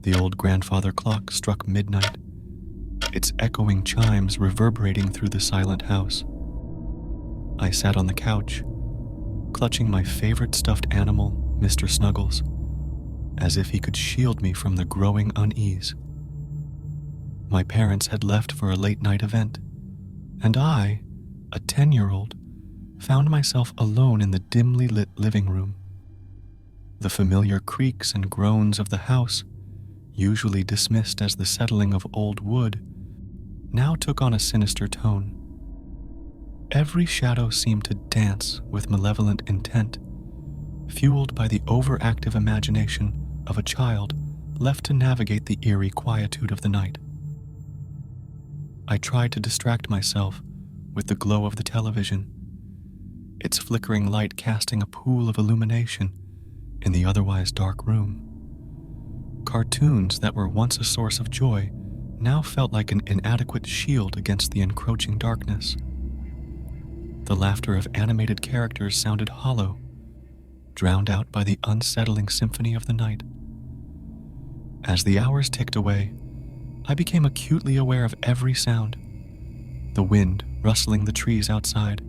The old grandfather clock struck midnight, its echoing chimes reverberating through the silent house. I sat on the couch, clutching my favorite stuffed animal, Mr. Snuggles, as if he could shield me from the growing unease. My parents had left for a late-night event, and I, a 10-year-old, found myself alone in the dimly lit living room. The familiar creaks and groans of the house, usually dismissed as the settling of old wood, now took on a sinister tone. Every shadow seemed to dance with malevolent intent, fueled by the overactive imagination of a child left to navigate the eerie quietude of the night. I tried to distract myself with the glow of the television, its flickering light casting a pool of illumination in the otherwise dark room. Cartoons that were once a source of joy now felt like an inadequate shield against the encroaching darkness. The laughter of animated characters sounded hollow, drowned out by the unsettling symphony of the night. As the hours ticked away, I became acutely aware of every sound: the wind rustling the trees outside,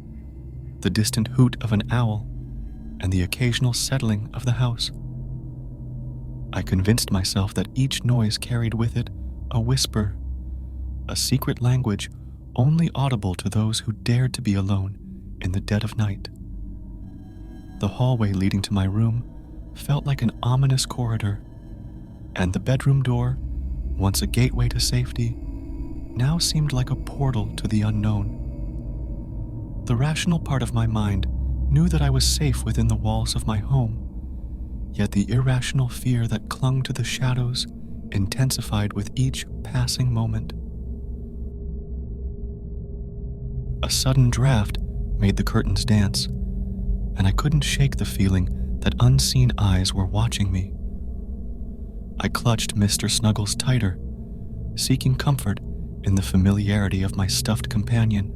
the distant hoot of an owl, and the occasional settling of the house. I convinced myself that each noise carried with it a whisper, a secret language only audible to those who dared to be alone in the dead of night. The hallway leading to my room felt like an ominous corridor, and the bedroom door, once a gateway to safety, now seemed like a portal to the unknown. The rational part of my mind knew that I was safe within the walls of my home, yet the irrational fear that clung to the shadows intensified with each passing moment. A sudden draft made the curtains dance, and I couldn't shake the feeling that unseen eyes were watching me. I clutched Mr. Snuggles tighter, seeking comfort in the familiarity of my stuffed companion.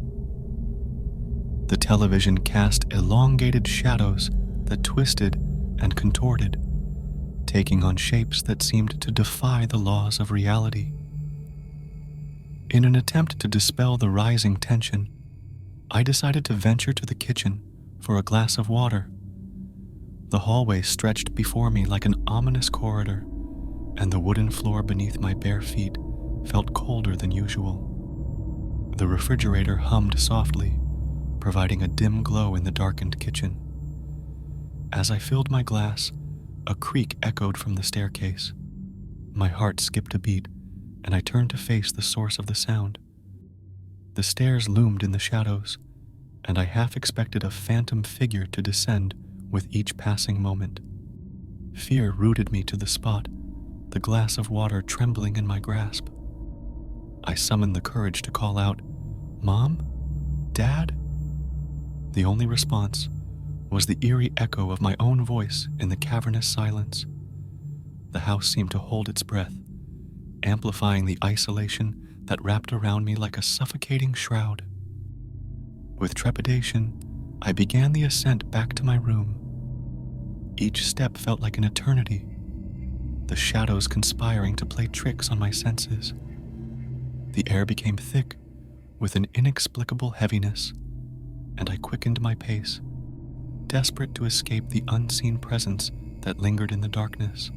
The television cast elongated shadows that twisted and contorted, taking on shapes that seemed to defy the laws of reality. In an attempt to dispel the rising tension, I decided to venture to the kitchen for a glass of water. The hallway stretched before me like an ominous corridor, and the wooden floor beneath my bare feet felt colder than usual. The refrigerator hummed softly, providing a dim glow in the darkened kitchen. As I filled my glass, a creak echoed from the staircase. My heart skipped a beat, and I turned to face the source of the sound. The stairs loomed in the shadows, and I half expected a phantom figure to descend with each passing moment. Fear rooted me to the spot, the glass of water trembling in my grasp. I summoned the courage to call out, "Mom? Dad?" The only response was the eerie echo of my own voice in the cavernous silence. The house seemed to hold its breath, amplifying the isolation that wrapped around me like a suffocating shroud. With trepidation, I began the ascent back to my room. Each step felt like an eternity, the shadows conspiring to play tricks on my senses. The air became thick with an inexplicable heaviness, and I quickened my pace, desperate to escape the unseen presence that lingered in the darkness.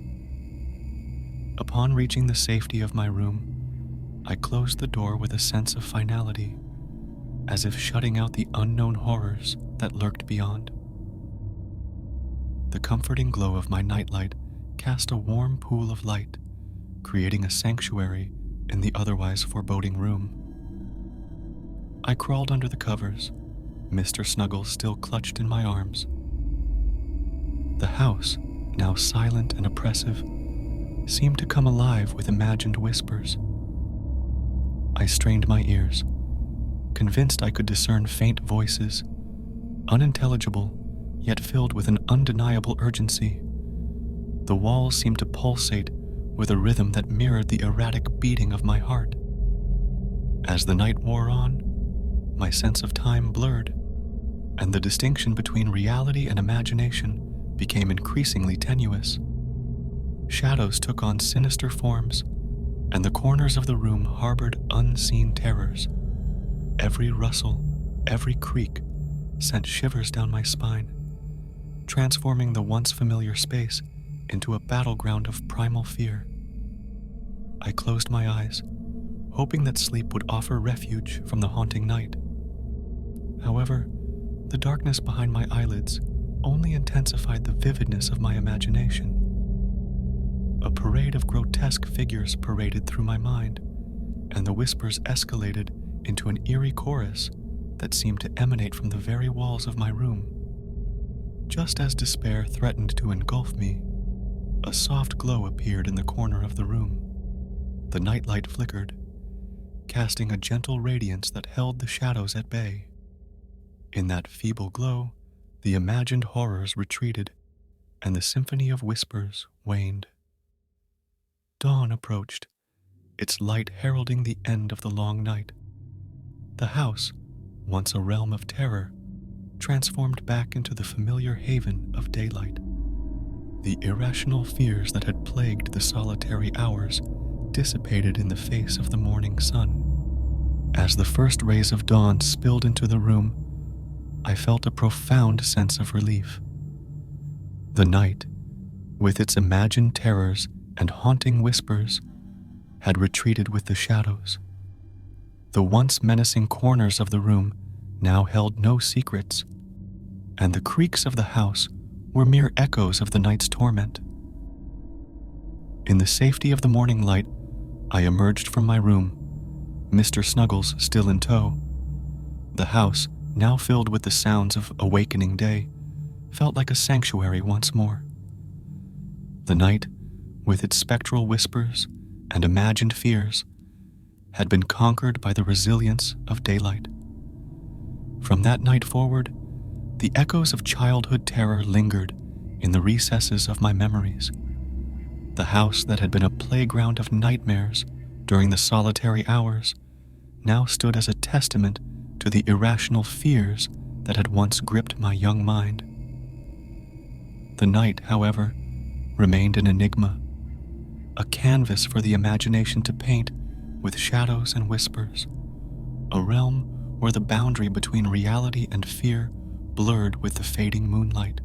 Upon reaching the safety of my room, I closed the door with a sense of finality, as if shutting out the unknown horrors that lurked beyond. The comforting glow of my nightlight cast a warm pool of light, creating a sanctuary in the otherwise foreboding room. I crawled under the covers, Mr. Snuggles still clutched in my arms. The house, now silent and oppressive, seemed to come alive with imagined whispers. I strained my ears, convinced I could discern faint voices, unintelligible, yet filled with an undeniable urgency. The walls seemed to pulsate with a rhythm that mirrored the erratic beating of my heart. As the night wore on, my sense of time blurred, and the distinction between reality and imagination became increasingly tenuous. shadows took on sinister forms, and the corners of the room harbored unseen terrors. Every rustle, every creak sent shivers down my spine, transforming the once familiar space into a battleground of primal fear. I closed my eyes, hoping that sleep would offer refuge from the haunting night. However, the darkness behind my eyelids only intensified the vividness of my imagination. A parade of grotesque figures paraded through my mind, and the whispers escalated into an eerie chorus that seemed to emanate from the very walls of my room. Just as despair threatened to engulf me, a soft glow appeared in the corner of the room. The nightlight flickered, casting a gentle radiance that held the shadows at bay. In that feeble glow, the imagined horrors retreated, and the symphony of whispers waned. Dawn approached, its light heralding the end of the long night. The house, once a realm of terror, transformed back into the familiar haven of daylight. The irrational fears that had plagued the solitary hours dissipated in the face of the morning sun. As the first rays of dawn spilled into the room, I felt a profound sense of relief. The night, with its imagined terrors and haunting whispers, had retreated with the shadows. The once menacing corners of the room now held no secrets, and the creaks of the house were mere echoes of the night's torment. In the safety of the morning light, I emerged from my room, Mr. Snuggles still in tow. The house, now filled with the sounds of awakening day, felt like a sanctuary once more. The night, with its spectral whispers and imagined fears, had been conquered by the resilience of daylight. From that night forward, the echoes of childhood terror lingered in the recesses of my memories. The house that had been a playground of nightmares during the solitary hours now stood as a testament to the irrational fears that had once gripped my young mind. The night, however, remained an enigma, a canvas for the imagination to paint with shadows and whispers, a realm where the boundary between reality and fear blurred with the fading moonlight.